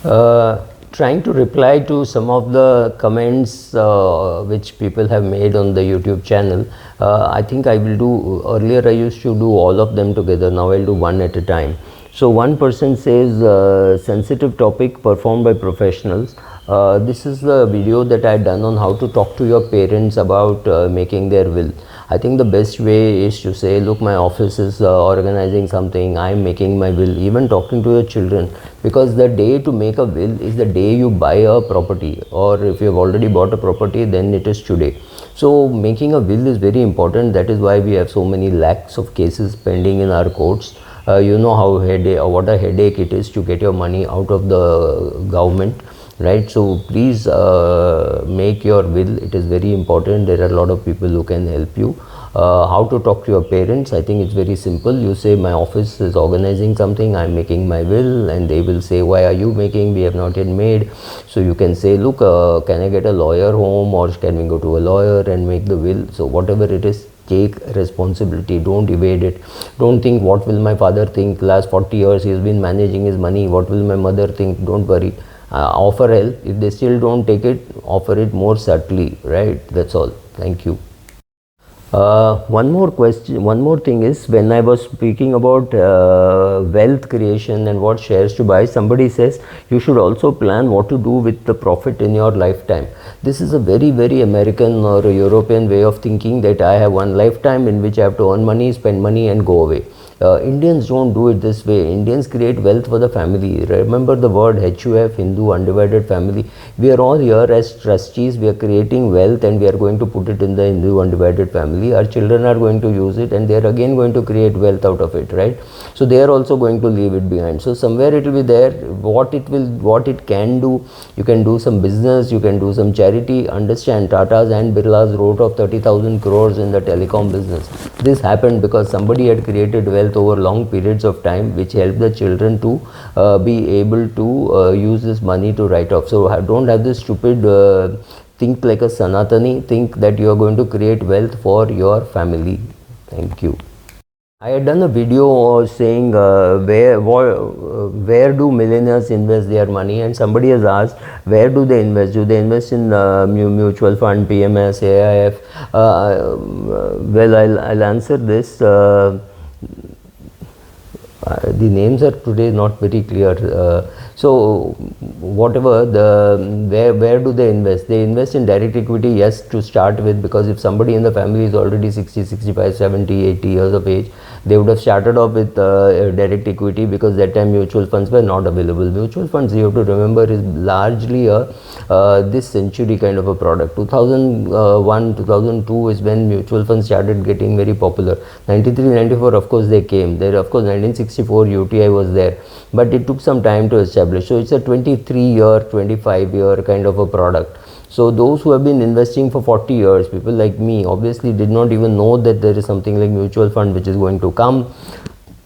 Trying to reply to some of the comments which people have made on the YouTube channel. I think I will do, earlier I used to do all of them together, now I'll do one at a time. So one person says sensitive topic performed by professionals. This is the video that I had done on how to talk to your parents about making their will. I think the best way is to say, look, my office is organizing something, I am making my will, even talking to your children, because the day to make a will is the day you buy a property, or if you have already bought a property, then it is today. So making a will is very important. That is why we have so many lakhs of cases pending in our courts. You know how what a headache it is to get your money out of the government, right? So please make your will. It is very important. There are a lot of people who can help you. How to talk to your parents? I think it's very simple. You say, my office is organizing something, I'm making my will, and they will say, why are you making? We have not yet made. So you can say, look, can I get a lawyer home, or can we go to a lawyer and make the will? So whatever it is, take responsibility. Don't evade it. Don't think, what will my father think? Last 40 years he has been managing his money, what will my mother think? Don't worry. Offer help. If they still don't take it, offer it more subtly, right? That's all. Thank you. One more thing is, when I was speaking about wealth creation and what shares to buy, somebody says you should also plan what to do with the profit in your lifetime. This is a very, very American or European way of thinking, that I have one lifetime in which I have to earn money, spend money and go away. Indians don't do it this way. Indians create wealth for the family. Remember the word HUF, Hindu Undivided Family. We are all here as trustees. We are creating wealth and we are going to put it in the Hindu Undivided Family. Our children are going to use it and they are again going to create wealth out of it, right? So they are also going to leave it behind. So somewhere it will be there. What it can do, you can do some business, you can do some charity. Understand, Tatas and Birlas wrote of 30,000 crores in the telecom business. This happened because somebody had created wealth over long periods of time, which helped the children to be able to use this money to write off. So don't have this stupid think like a Sanatani, think that you are going to create wealth for your family. Thank you. I had done a video saying where do millionaires invest their money, and somebody has asked, where do they invest? Do they invest in mutual fund, PMS, AIF? Well, I'll answer this. The names are today not very clear. So whatever, where do they invest? They invest in direct equity, yes, to start with, because if somebody in the family is already 60, 65, 70, 80 years of age, they would have started off with direct equity, because that time mutual funds were not available. Mutual funds, you have to remember, is largely a this century kind of a product. 2001, 2002 is when mutual funds started getting very popular. 93, 94, of course they came. There, of course, 1964 UTI was there, but it took some time to establish. So it's a 23-year, 25-year kind of a product. So those who have been investing for 40 years, people like me, obviously did not even know that there is something like mutual fund which is going to come.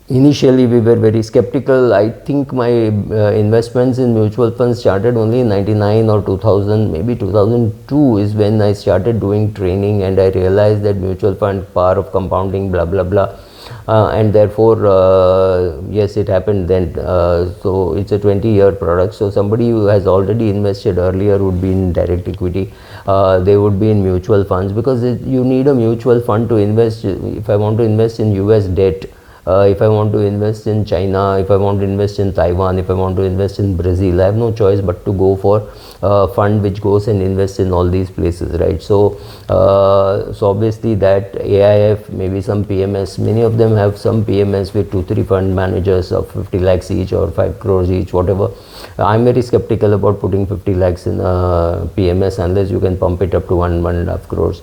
Initially, we were very skeptical. I think my investments in mutual funds started only in 99 or 2000, maybe 2002 is when I started doing training, and I realized that mutual fund, power of compounding, blah, blah, blah. And therefore, yes, it happened then. So it's a 20-year product. So somebody who has already invested earlier would be in direct equity. They would be in mutual funds, because you need a mutual fund to invest. If I want to invest in US debt, if I want to invest in China, if I want to invest in Taiwan, if I want to invest in Brazil, I have no choice but to go for a fund which goes and invests in all these places, right? So, so obviously that AIF, maybe some PMS, many of them have some PMS with 2-3 fund managers of 50 lakhs each or 5 crores each, whatever. I'm very skeptical about putting 50 lakhs in PMS unless you can pump it up to 1.5 crores.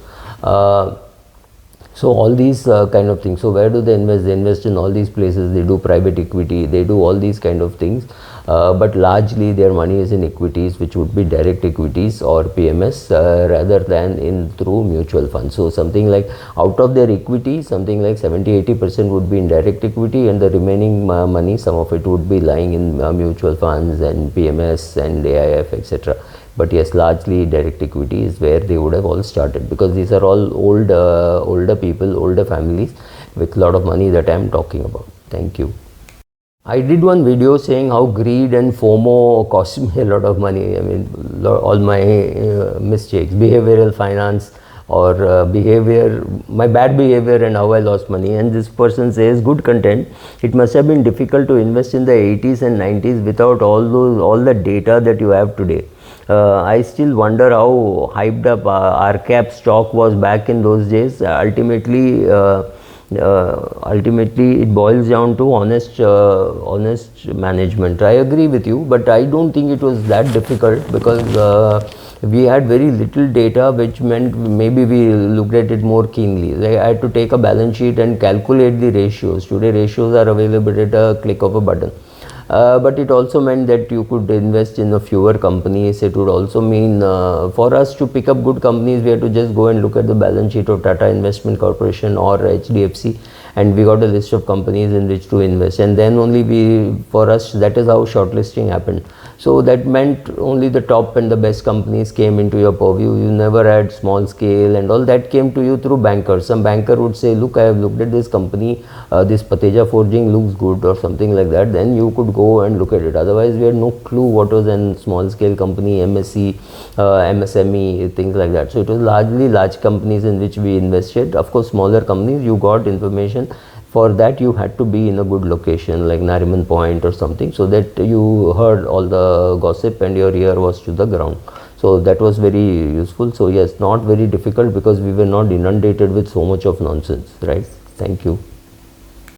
So all these kind of things. So where do they invest? They invest in all these places. They do private equity. They do all these kind of things. But largely their money is in equities, which would be direct equities or PMS, rather than in through mutual funds. So something like, out of their equity, something like 70-80% would be in direct equity, and the remaining money, some of it would be lying in mutual funds and PMS and AIF, etc. But yes, largely direct equity is where they would have all started, because these are all older people, older families with a lot of money that I am talking about. Thank you. I did one video saying how greed and FOMO cost me a lot of money. I mean, all my mistakes, behavioral finance or my bad behavior and how I lost money. And this person says, good content. It must have been difficult to invest in the 80s and 90s without all the data that you have today. I still wonder how hyped up RCAP stock was back in those days. Ultimately it boils down to honest management. I agree with you, but I don't think it was that difficult, because we had very little data, which meant maybe we looked at it more keenly. I had to take a balance sheet and calculate the ratios. Today ratios are available at a click of a button. But it also meant that you could invest in a fewer companies. It would also mean for us to pick up good companies, we had to just go and look at the balance sheet of Tata Investment Corporation or HDFC, and we got a list of companies in which to invest, and then only for us, that is how shortlisting happened. So that meant only the top and the best companies came into your purview. You never had small scale, and all that came to you through bankers. Some banker would say, look, I have looked at this company, this Pateja Forging looks good, or something like that. Then you could go and look at it. Otherwise, we had no clue what was a small scale company, MSC, MSME, things like that. So it was largely large companies in which we invested. Of course, smaller companies, you got information. For that, you had to be in a good location like Nariman Point or something, so that you heard all the gossip and your ear was to the ground. So that was very useful. So yes, not very difficult, because we were not inundated with so much of nonsense, right? Thank you.